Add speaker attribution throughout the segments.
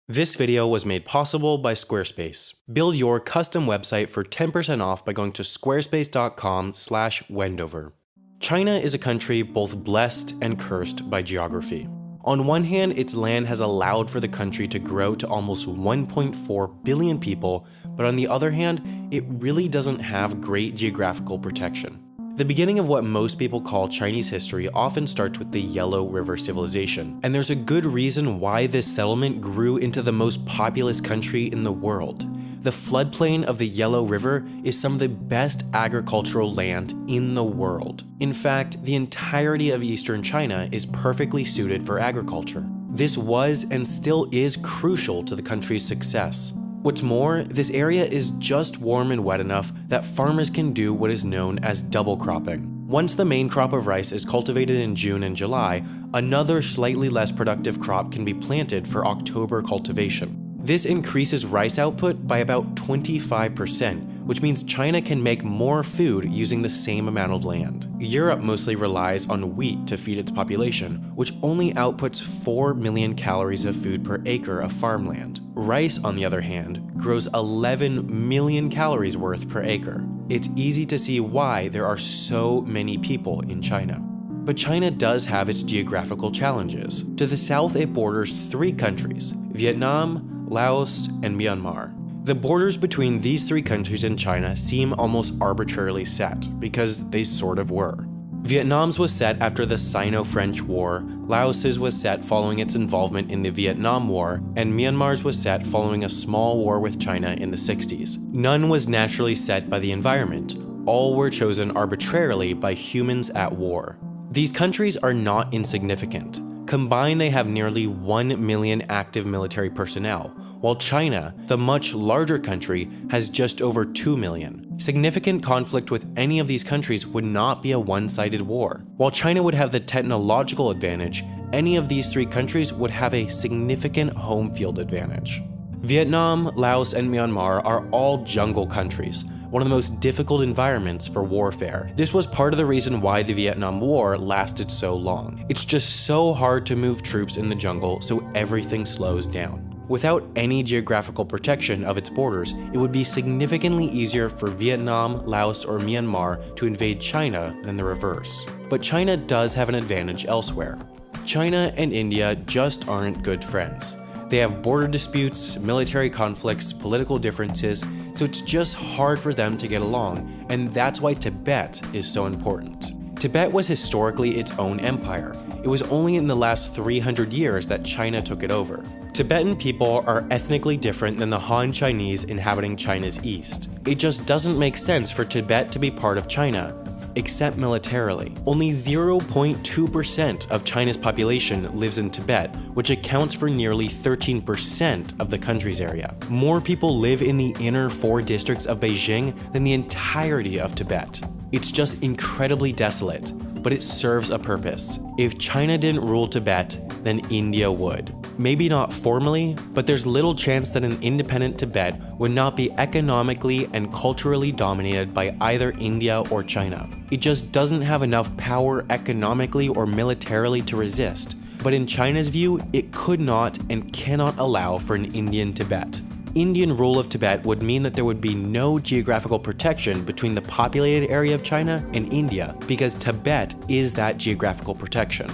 Speaker 1: This video was made possible by Squarespace. Build your custom website for 10% off by going to squarespace.com/Wendover. China is a country both blessed and cursed by geography. On one hand, its land has allowed for the country to grow to almost 1.4 billion people, but on the other hand, it really doesn't have great geographical protection. The beginning of what most people call Chinese history often starts with the Yellow River civilization, and there's a good reason why this settlement grew into the most populous country in the world. The floodplain of the Yellow River is some of the best agricultural land in the world. In fact, the entirety of eastern China is perfectly suited for agriculture. This was and still is crucial to the country's success. What's more, this area is just warm and wet enough that farmers can do what is known as double cropping. Once the main crop of rice is cultivated in June and July, another slightly less productive crop can be planted for October cultivation. This increases rice output by about 25%, which means China can make more food using the same amount of land. Europe mostly relies on wheat to feed its population, which only outputs 4 million calories of food per acre of farmland. Rice, on the other hand, grows 11 million calories worth per acre. It's easy to see why there are so many people in China. But China does have its geographical challenges. To the south, it borders 3 countries: Vietnam, Laos, and Myanmar. The borders between these 3 countries and China seem almost arbitrarily set, because they sort of were. Vietnam's was set after the Sino-French War, Laos's was set following its involvement in the Vietnam War, and Myanmar's was set following a small war with China in the 60s. None was naturally set by the environment. All were chosen arbitrarily by humans at war. These countries are not insignificant. Combined, they have nearly 1 million active military personnel, while China, the much larger country, has just over 2 million. Significant conflict with any of these countries would not be a one-sided war. While China would have the technological advantage, any of these 3 countries would have a significant home field advantage. Vietnam, Laos, and Myanmar are all jungle countries, one of the most difficult environments for warfare. This was part of the reason why the Vietnam War lasted so long. It's just so hard to move troops in the jungle, so everything slows down. Without any geographical protection of its borders, it would be significantly easier for Vietnam, Laos, or Myanmar to invade China than the reverse. But China does have an advantage elsewhere. China and India just aren't good friends. They have border disputes, military conflicts, political differences, so it's just hard for them to get along, and that's why Tibet is so important. Tibet was historically its own empire. It was only in the last 300 years that China took it over. Tibetan people are ethnically different than the Han Chinese inhabiting China's east. It just doesn't make sense for Tibet to be part of China, except militarily. Only 0.2% of China's population lives in Tibet, which accounts for nearly 13% of the country's area. More people live in the inner 4 districts of Beijing than the entirety of Tibet. It's just incredibly desolate, but it serves a purpose. If China didn't rule Tibet, then India would. Maybe not formally, but there's little chance that an independent Tibet would not be economically and culturally dominated by either India or China. It just doesn't have enough power economically or militarily to resist. But in China's view, it could not and cannot allow for an Indian Tibet. Indian rule of Tibet would mean that there would be no geographical protection between the populated area of China and India, because Tibet is that geographical protection.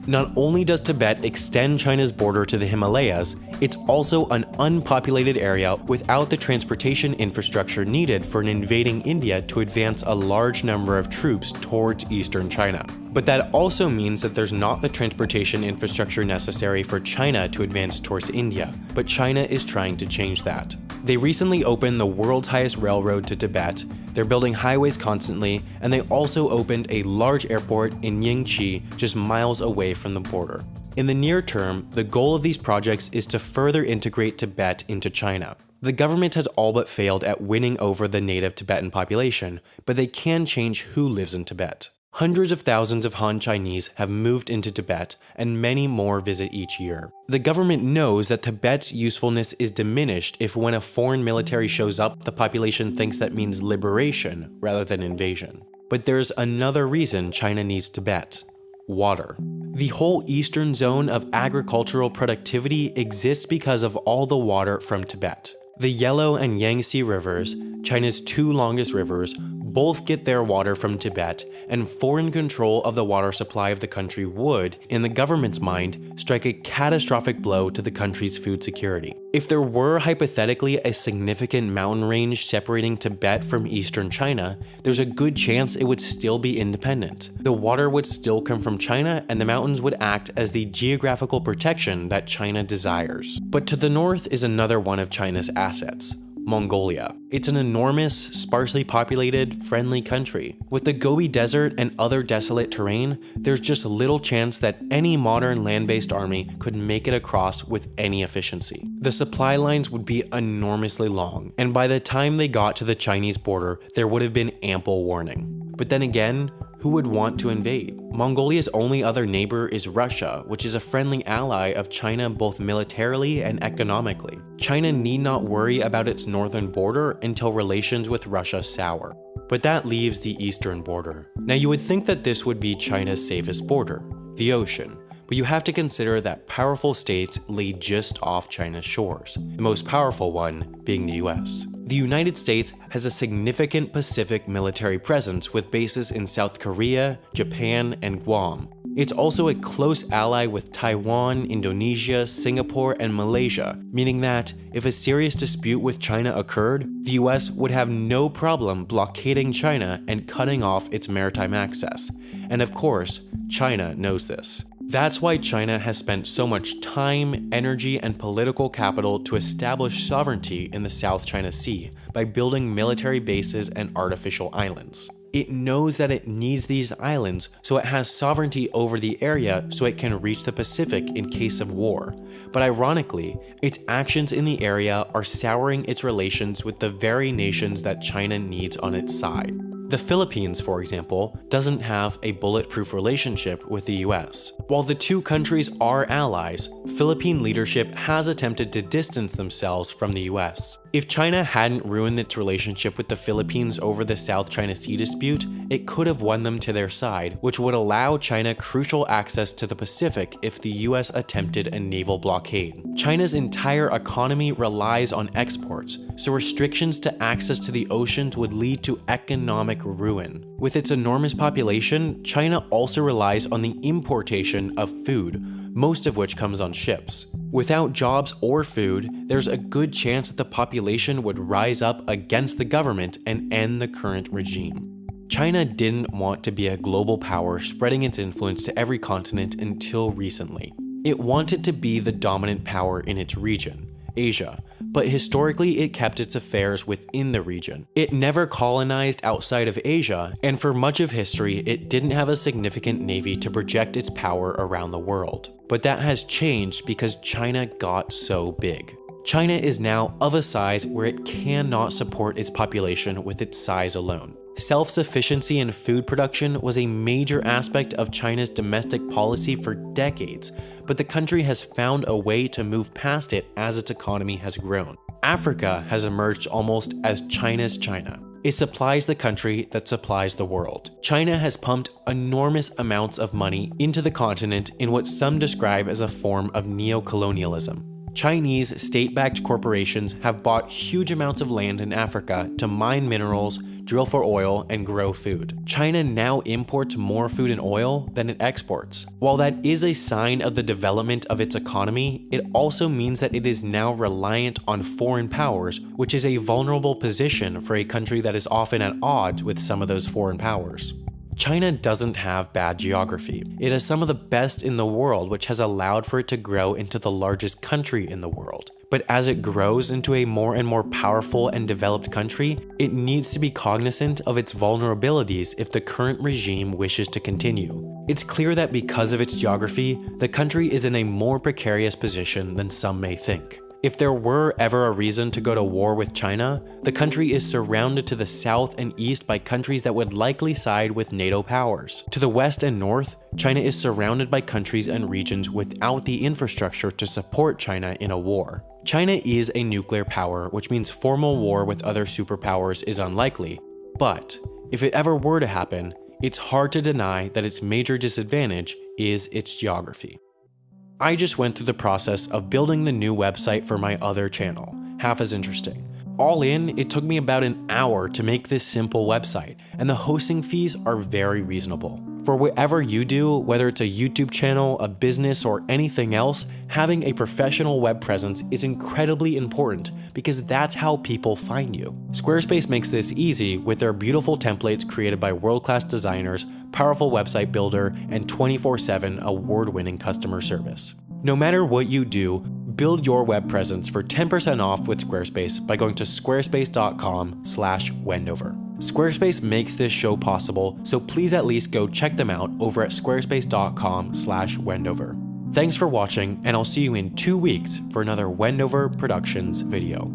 Speaker 1: Not only does Tibet extend China's border to the Himalayas, it's also an unpopulated area without the transportation infrastructure needed for an invading India to advance a large number of troops towards eastern China. But that also means that there's not the transportation infrastructure necessary for China to advance towards India, but China is trying to change that. They recently opened the world's highest railroad to Tibet, they're building highways constantly, and they also opened a large airport in Yingqi, just miles away from the border. In the near term, the goal of these projects is to further integrate Tibet into China. The government has all but failed at winning over the native Tibetan population, but they can change who lives in Tibet. Hundreds of thousands of Han Chinese have moved into Tibet, and many more visit each year. The government knows that Tibet's usefulness is diminished if when a foreign military shows up, the population thinks that means liberation rather than invasion. But there's another reason China needs Tibet: Water. The whole eastern zone of agricultural productivity exists because of all the water from Tibet. The Yellow and Yangtze rivers, China's two longest rivers, both get their water from Tibet, and foreign control of the water supply of the country would, in the government's mind, strike a catastrophic blow to the country's food security. If there were hypothetically a significant mountain range separating Tibet from eastern China, there's a good chance it would still be independent. The water would still come from China, and the mountains would act as the geographical protection that China desires. But to the north is another one of China's assets. Mongolia. It's an enormous, sparsely populated, friendly country. With the Gobi Desert and other desolate terrain, there's just little chance that any modern land-based army could make it across with any efficiency. The supply lines would be enormously long, and by the time they got to the Chinese border, there would have been ample warning. But then again, who would want to invade? Mongolia's only other neighbor is Russia, which is a friendly ally of China both militarily and economically. China need not worry about its northern border until relations with Russia sour. But that leaves the eastern border. Now you would think that this would be China's safest border, the ocean. But you have to consider that powerful states lay just off China's shores, the most powerful one being the US. The United States has a significant Pacific military presence with bases in South Korea, Japan, and Guam. It's also a close ally with Taiwan, Indonesia, Singapore, and Malaysia, meaning that if a serious dispute with China occurred, the US would have no problem blockading China and cutting off its maritime access. And of course, China knows this. That's why China has spent so much time, energy, and political capital to establish sovereignty in the South China Sea by building military bases and artificial islands. It knows that it needs these islands, so it has sovereignty over the area so it can reach the Pacific in case of war. But ironically, its actions in the area are souring its relations with the very nations that China needs on its side. The Philippines, for example, doesn't have a bulletproof relationship with the US. While the two countries are allies, Philippine leadership has attempted to distance themselves from the US. If China hadn't ruined its relationship with the Philippines over the South China Sea dispute, it could have won them to their side, which would allow China crucial access to the Pacific if the US attempted a naval blockade. China's entire economy relies on exports, so restrictions to access to the oceans would lead to economic ruin. With its enormous population, China also relies on the importation of food, most of which comes on ships. Without jobs or food, there's a good chance that the population would rise up against the government and end the current regime. China didn't want to be a global power spreading its influence to every continent until recently. It wanted to be the dominant power in its region, Asia, but historically it kept its affairs within the region. It never colonized outside of Asia, and for much of history it didn't have a significant navy to project its power around the world. But that has changed because China got so big. China is now of a size where it cannot support its population with its size alone. Self-sufficiency in food production was a major aspect of China's domestic policy for decades, but the country has found a way to move past it as its economy has grown. Africa has emerged almost as China's China. It supplies the country that supplies the world. China has pumped enormous amounts of money into the continent in what some describe as a form of neo-colonialism. Chinese state-backed corporations have bought huge amounts of land in Africa to mine minerals, drill for oil, and grow food. China now imports more food and oil than it exports. While that is a sign of the development of its economy, it also means that it is now reliant on foreign powers, which is a vulnerable position for a country that is often at odds with some of those foreign powers. China doesn't have bad geography. It has some of the best in the world, which has allowed for it to grow into the largest country in the world. But as it grows into a more and more powerful and developed country, it needs to be cognizant of its vulnerabilities if the current regime wishes to continue. It's clear that because of its geography, the country is in a more precarious position than some may think. If there were ever a reason to go to war with China, the country is surrounded to the south and east by countries that would likely side with NATO powers. To the west and north, China is surrounded by countries and regions without the infrastructure to support China in a war. China is a nuclear power, which means formal war with other superpowers is unlikely, but if it ever were to happen, it's hard to deny that its major disadvantage is its geography. I just went through the process of building the new website for my other channel, half as interesting. All in, it took me about an hour to make this simple website, and the hosting fees are very reasonable. For whatever you do, whether it's a YouTube channel, a business, or anything else, having a professional web presence is incredibly important because that's how people find you. Squarespace makes this easy with their beautiful templates created by world-class designers, powerful website builder, and 24/7 award-winning customer service. No matter what you do, build your web presence for 10% off with Squarespace by going to squarespace.com/Wendover. Squarespace makes this show possible, so please at least go check them out over at squarespace.com/Wendover. Thanks for watching, and I'll see you in 2 weeks for another Wendover Productions video.